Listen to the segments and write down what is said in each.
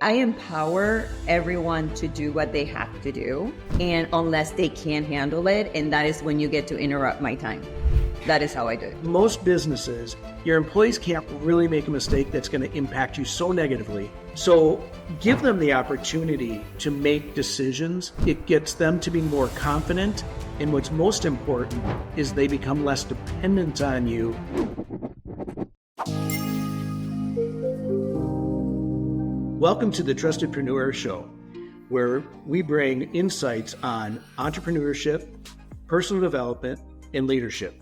I empower everyone to do what they have to do, and unless they can't handle it, and that is when you get to interrupt my time. That is how I do it. Most businesses, your employees can't really make a mistake that's going to impact you so negatively. So give them the opportunity to make decisions. It gets them to be more confident. And what's most important is they become less dependent on you. Welcome to the Entrepreneurial Show, where we bring insights on entrepreneurship, personal development, and leadership.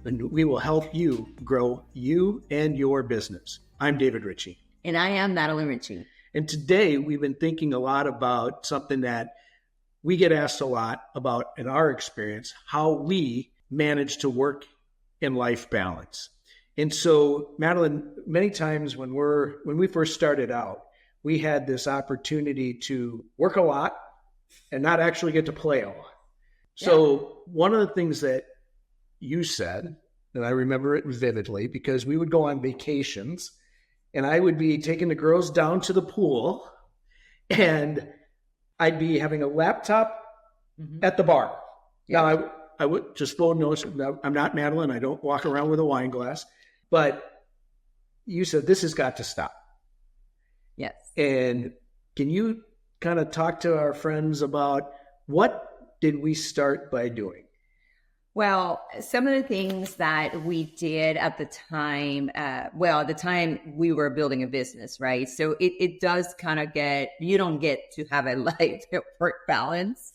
And we will help you grow you and your business. I'm David Ritchie. And I am Madeline Ritchie. And today we've been thinking a lot about something that we get asked a lot about in our experience, how we manage to work and life balance. And so, Madeline, many times when we first started out, we had this opportunity to work a lot and not actually get to play a lot. So one of the things that you said, and I remember it vividly, because we would go on vacations and I would be taking the girls down to the pool and I'd be having a laptop at the bar. Yeah. Now, I would just full notice, I'm not Madeline. I don't walk around with a wine glass. But you said, this has got to stop. Yes. And can you kind of talk to our friends about what did we start by doing? Well, some of the things that we did at the time, at the time we were building a business, right? So it does kind of you don't get to have a life work balance.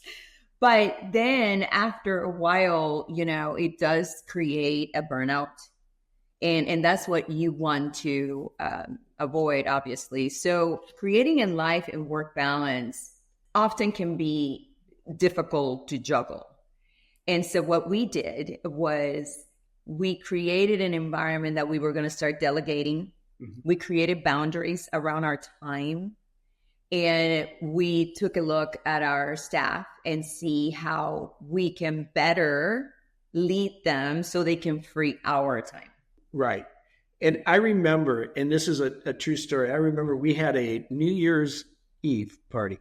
But then after a while, it does create a burnout. And that's what you want to avoid, obviously. So creating a life and work balance often can be difficult to juggle. And so what we did was we created an environment that we were going to start delegating. Mm-hmm. We created boundaries around our time. And we took a look at our staff and see how we can better lead them so they can free our time. Right. And I remember, and this is a true story, I remember we had a New Year's Eve party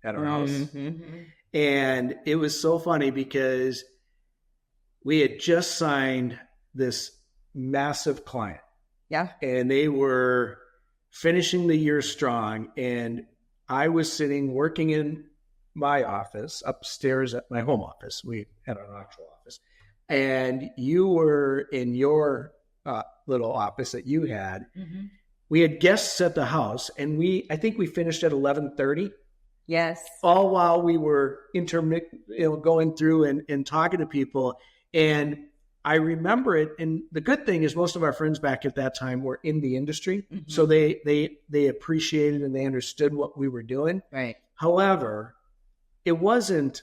at our house. Mm-hmm. And it was so funny because we had just signed this massive client. Yeah. And they were finishing the year strong. And I was sitting working in my office upstairs at my home office. We had an actual office. And you were in your little office that you had. Mm-hmm. We had guests at the house, and I think we finished at 11:30. Yes. All while we were going through and talking to people. And I remember it. And the good thing is most of our friends back at that time were in the industry. Mm-hmm. So they appreciated and they understood what we were doing. Right. However, it wasn't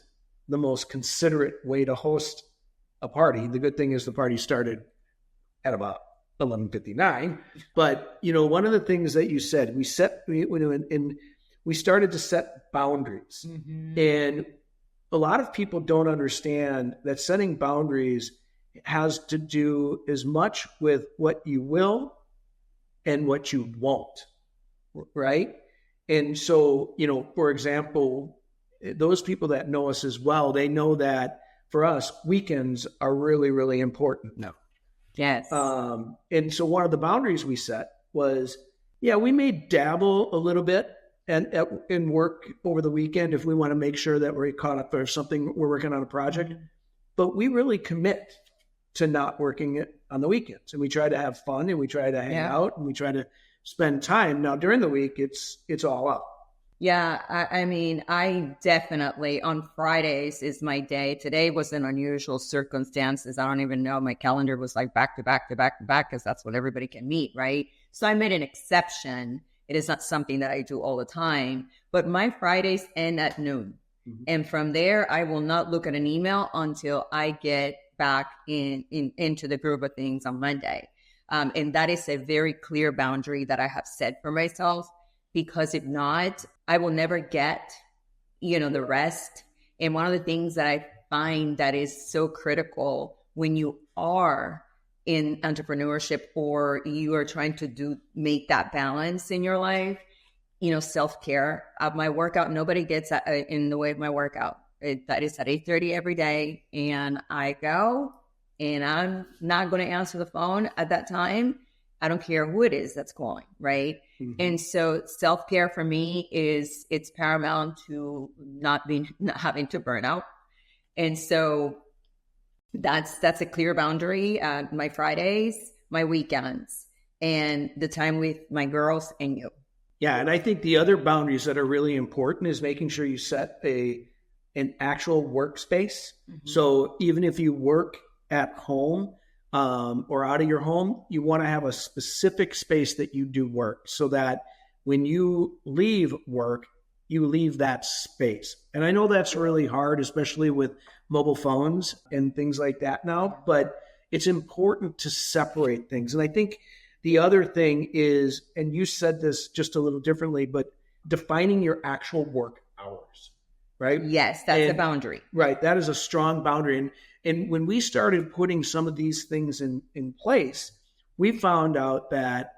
the most considerate way to host a party. The good thing is the party started at about 11:59. But, one of the things that you said, we started to set boundaries. Mm-hmm. And a lot of people don't understand that setting boundaries has to do as much with what you will and what you won't, right? And so, for example, those people that know us as well, they know that for us, weekends are really, really important now. Yes. And so one of the boundaries we set was, we may dabble a little bit and work over the weekend if we want to make sure that we're caught up or something, we're working on a project. Mm-hmm. But we really commit to not working it on the weekends. And we try to have fun and we try to hang out and we try to spend time. Now, during the week, it's all up. Yeah, I definitely, on Fridays is my day. Today was an unusual circumstances. I don't even know. My calendar was like back to back to back to back because that's when everybody can meet, right? So I made an exception. It is not something that I do all the time, but my Fridays end at noon. Mm-hmm. And from there, I will not look at an email until I get back into the groove of things on Monday. And that is a very clear boundary that I have set for myself. Because if not, I will never get, the rest. And one of the things that I find that is so critical when you are in entrepreneurship or you are trying to make that balance in your life self-care of my workout. Nobody gets in the way of my workout. That is at 8:30 every day. And I go, and I'm not going to answer the phone at that time. I don't care who it is that's calling, right? Mm-hmm. And so self-care for me it's paramount to not having to burn out. And so that's a clear boundary. My Fridays, my weekends, and the time with my girls and you. Yeah, and I think the other boundaries that are really important is making sure you set an actual workspace. Mm-hmm. So even if you work at home or out of your home, you want to have a specific space that you do work so that when you leave work, you leave that space. And I know that's really hard, especially with mobile phones and things like that now, but it's important to separate things. And I think the other thing is, and you said this just a little differently, but defining your actual work hours, right? Yes, that's a boundary. Right. That is a strong boundary. And when we started putting some of these things in place, we found out that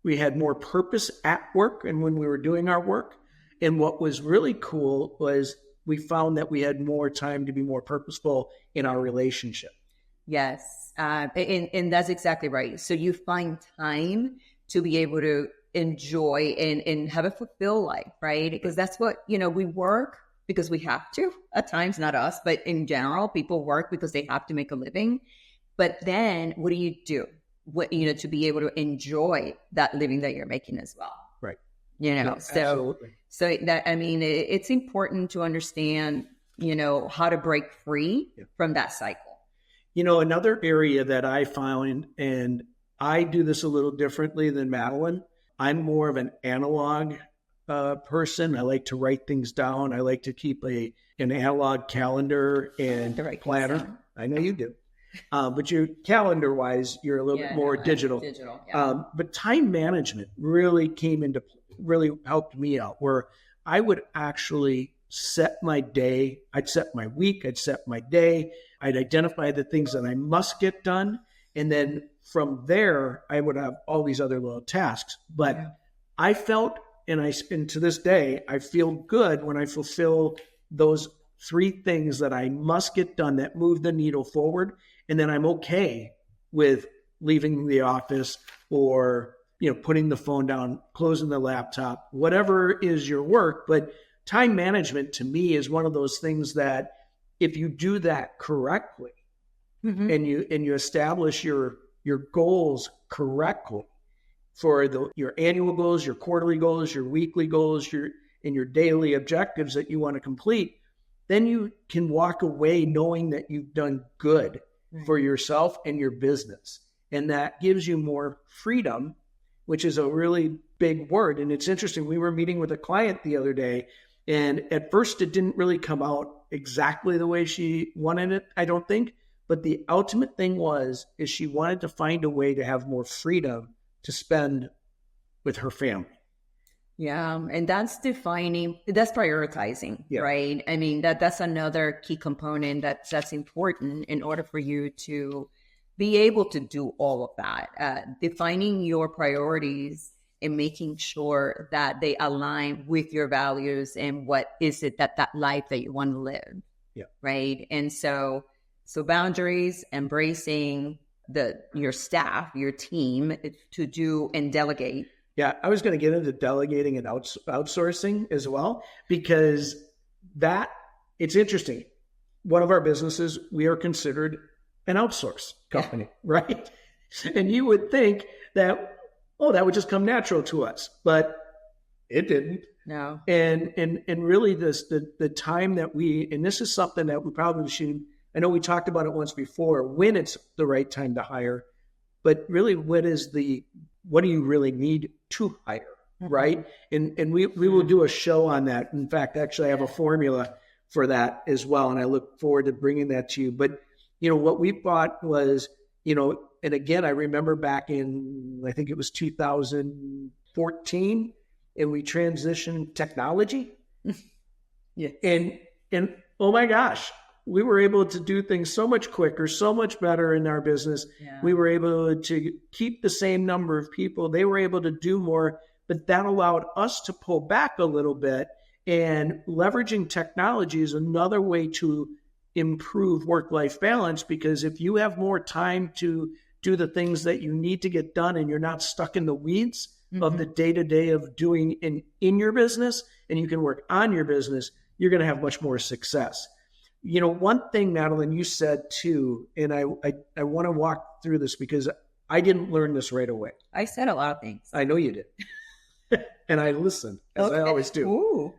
we had more purpose at work and when we were doing our work. And what was really cool was we found that we had more time to be more purposeful in our relationship. Yes. And that's exactly right. So you find time to be able to enjoy and have a fulfilled life, right? Because that's what, we work because we have to at times, not us, but in general, people work because they have to make a living. But then what do you do? To be able to enjoy that living that you're making as well. Right. Yeah, absolutely. So that, it's important to understand, how to break free from that cycle. Another area that I found, and I do this a little differently than Madeline, I'm more of an analog person. I like to write things down. I like to keep an analog calendar and planner. I know you do. But your calendar-wise, you're a little bit more digital. Yeah. But time management really helped me out, where I would actually set my day. I'd set my week. I'd set my day. I'd identify the things that I must get done. And then from there, I would have all these other little tasks. But I felt, and to this day, I feel good when I fulfill those 3 things that I must get done that move the needle forward. And then I'm okay with leaving the office or, putting the phone down, closing the laptop, whatever is your work. But time management to me is one of those things that if you do that correctly, mm-hmm. and you establish your goals correctly for your annual goals, your quarterly goals, your weekly goals, your daily objectives that you want to complete, then you can walk away knowing that you've done good for yourself and your business. And that gives you more freedom, which is a really big word. And it's interesting. We were meeting with a client the other day, and at first it didn't really come out exactly the way she wanted it, I don't think. But the ultimate thing is she wanted to find a way to have more freedom to spend with her family. Yeah. And that's prioritizing, right? That's another key component that's important in order for you to be able to do all of that. Defining your priorities and making sure that they align with your values and what is it that life that you want to live. Yeah. Right. And so boundaries, embracing your staff, your team to do and delegate. Yeah. I was going to get into delegating and outsourcing as well, because it's interesting. One of our businesses, we are considered an outsource company, right? And you would think that, that would just come natural to us, but it didn't. No. And really the time that and this is something that we probably should, I know we talked about it once before, when it's the right time to hire, but really what do you really need to hire, right? And we will do a show on that. In fact, actually I have a formula for that as well. And I look forward to bringing that to you. But, what we thought was, and again, I remember back in, I think it was 2014, and we transitioned technology. Yeah. And oh my gosh, we were able to do things so much quicker, so much better in our business. Yeah. We were able to keep the same number of people. They were able to do more, but that allowed us to pull back a little bit, and leveraging technology is another way to improve work-life balance, because if you have more time to do the things that you need to get done and you're not stuck in the weeds of the day-to-day of doing in your business, and you can work on your business, you're going to have much more success. You know, one thing, Madeline, you said too, and I want to walk through this because I didn't learn this right away. I said a lot of things. I know you did. And I listened, as I always do. Ooh.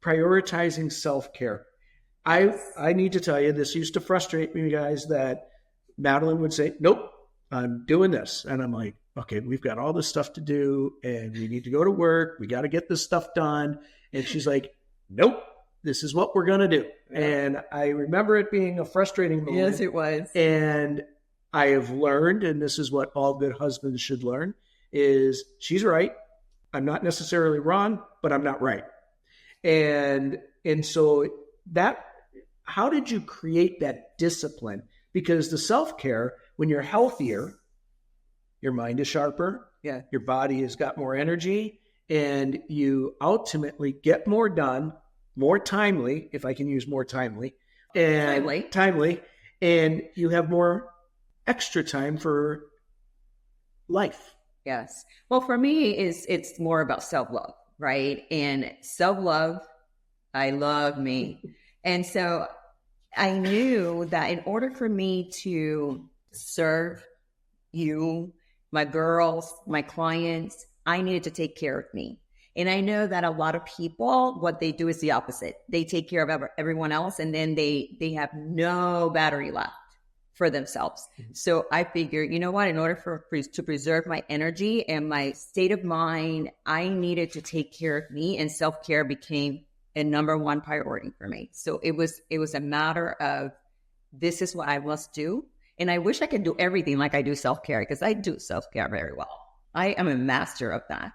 Prioritizing self-care. I need to tell you, this used to frustrate me, guys, that Madeline would say, nope, I'm doing this. And I'm like, okay, we've got all this stuff to do and we need to go to work. We got to get this stuff done. And she's like, nope, this is what we're going to do. And I remember it being a frustrating moment. Yes, it was. And I have learned, and this is what all good husbands should learn, is she's right. I'm not necessarily wrong, but I'm not right. And so that, how did you create that discipline? Because the self-care, when you're healthier, your mind is sharper, your body has got more energy, and you ultimately get more done, more timely, if I can use more timely, and timely, and you have more extra time for life. Yes. Well, for me, it's more about self-love, right? And self-love, I love me. And so I knew that in order for me to serve you, my girls, my clients, I needed to take care of me. And I know that a lot of people, what they do is the opposite. They take care of everyone else, and then they have no battery left for themselves. So I figured, you know what, in order to preserve my energy and my state of mind, I needed to take care of me, and self-care became a number one priority for me. So it was a matter of, this is what I must do. And I wish I could do everything like I do self-care, because I do self-care very well. I am a master of that.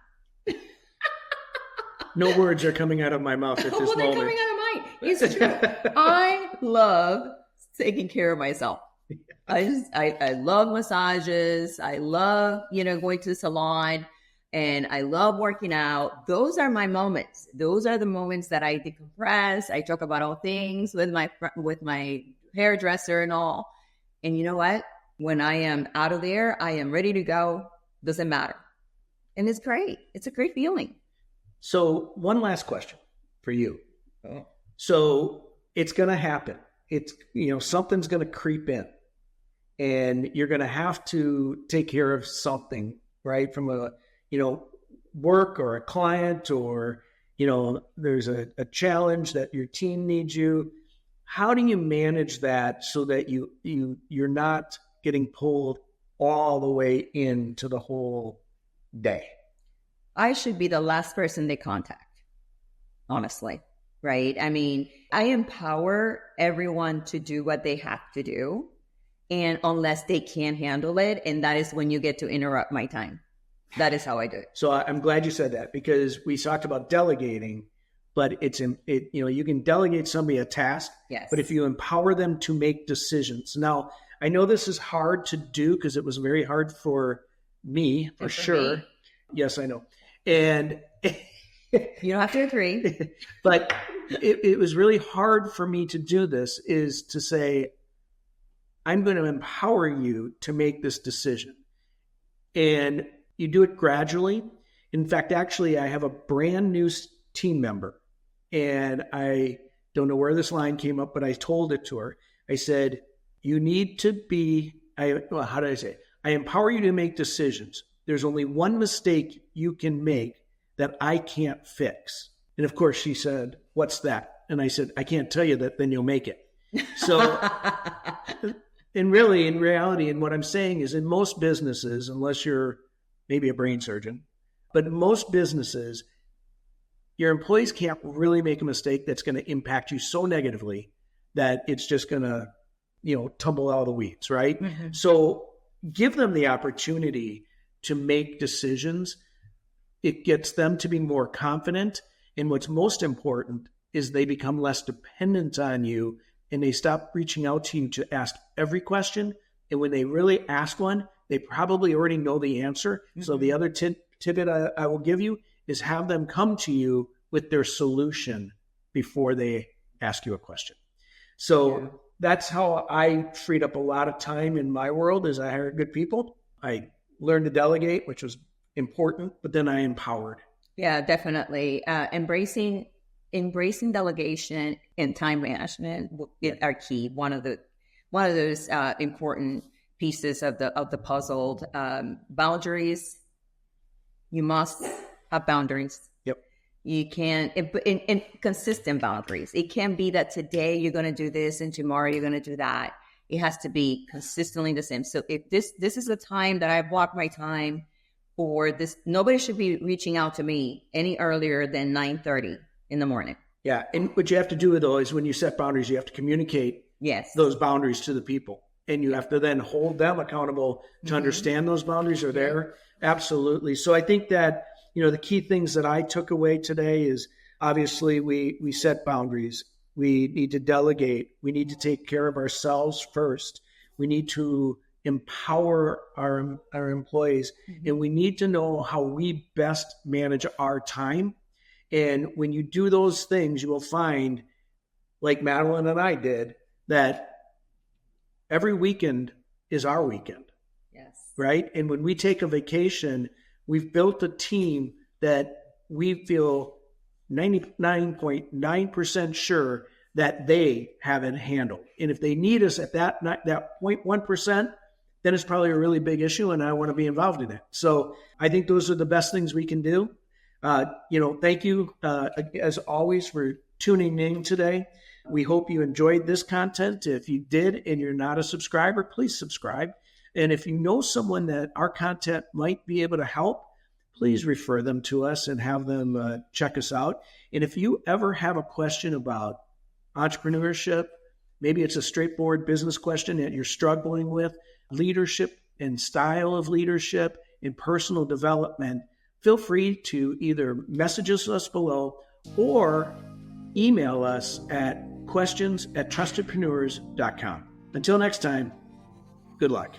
No words are coming out of my mouth at this moment. They're coming out of mine. It's true. I love taking care of myself. I love massages. I love, going to the salon, and I love working out. Those are my moments. Those are the moments that I decompress. I talk about all things with my hairdresser and all. And you know what? When I am out of there, I am ready to go. Doesn't matter. And it's great. It's a great feeling. So one last question for you. Oh. So it's going to happen. It's, something's going to creep in, and you're going to have to take care of something, right? From a, work or a client, or, there's a challenge that your team needs you. How do you manage that so that you're not getting pulled all the way into the whole day? I should be the last person they contact, honestly, right? I mean, I empower everyone to do what they have to do, and unless they can't handle it, and that is when you get to interrupt my time. That is how I do it. So I'm glad you said that, because we talked about delegating, but you can delegate somebody a task, yes, but if you empower them to make decisions. Now, I know this is hard to do because it was very hard for me, for sure. Me. Yes, I know. And you don't have to agree. But it was really hard for me to do this, is to say, I'm going to empower you to make this decision. And you do it gradually. In fact, actually, I have a brand new team member, and I don't know where this line came up, but I told it to her. I said, you need to be, how did I say it? I empower you to make decisions. There's only one mistake you can make that I can't fix. And of course she said, what's that? And I said, I can't tell you that, then you'll make it. So, and really, in reality, and what I'm saying is, in most businesses, unless you're maybe a brain surgeon, but most businesses, your employees can't really make a mistake that's going to impact you so negatively that it's just going to, tumble out of the weeds, right? Mm-hmm. So give them the opportunity to make decisions. It gets them to be more confident. And what's most important is they become less dependent on you, and they stop reaching out to you to ask every question. And when they really ask one, they probably already know the answer. Mm-hmm. So the other tidbit I will give you is have them come to you with their solution before they ask you a question. So that's how I freed up a lot of time in my world is I hired good people. I learned to delegate, which was important, but then I empowered. Yeah, definitely. Embracing delegation and time management are key. One of those important pieces of the puzzle. Boundaries. You must have boundaries. Yep. You can't, in consistent boundaries. It can't be that today you're going to do this and tomorrow you're going to do that. It has to be consistently the same. So if this is the time that I block my time for this, nobody should be reaching out to me any earlier than 9:30 in the morning. Yeah. And what you have to do though is when you set boundaries, you have to communicate those boundaries to the people. And you have to then hold them accountable to understand those boundaries are there. Absolutely. So I think that, the key things that I took away today is obviously we set boundaries. We need to delegate. We need to take care of ourselves first. We need to empower our employees, and we need to know how we best manage our time. And when you do those things, you will find, like Madeline and I did, that every weekend is our weekend. Yes. Right? And when we take a vacation, we've built a team that we feel 99.9% sure that they have it handled. And if they need us at that 0.1%, then it's probably a really big issue and I want to be involved in it. So I think those are the best things we can do. Thank you as always for tuning in today. We hope you enjoyed this content. If you did and you're not a subscriber, please subscribe. And if you know someone that our content might be able to help, please refer them to us and have them check us out. And if you ever have a question about entrepreneurship, maybe it's a straightforward business question that you're struggling with, leadership and style of leadership and personal development, feel free to either message us below or email us at questions@trustedpreneurs.com. Until next time, good luck.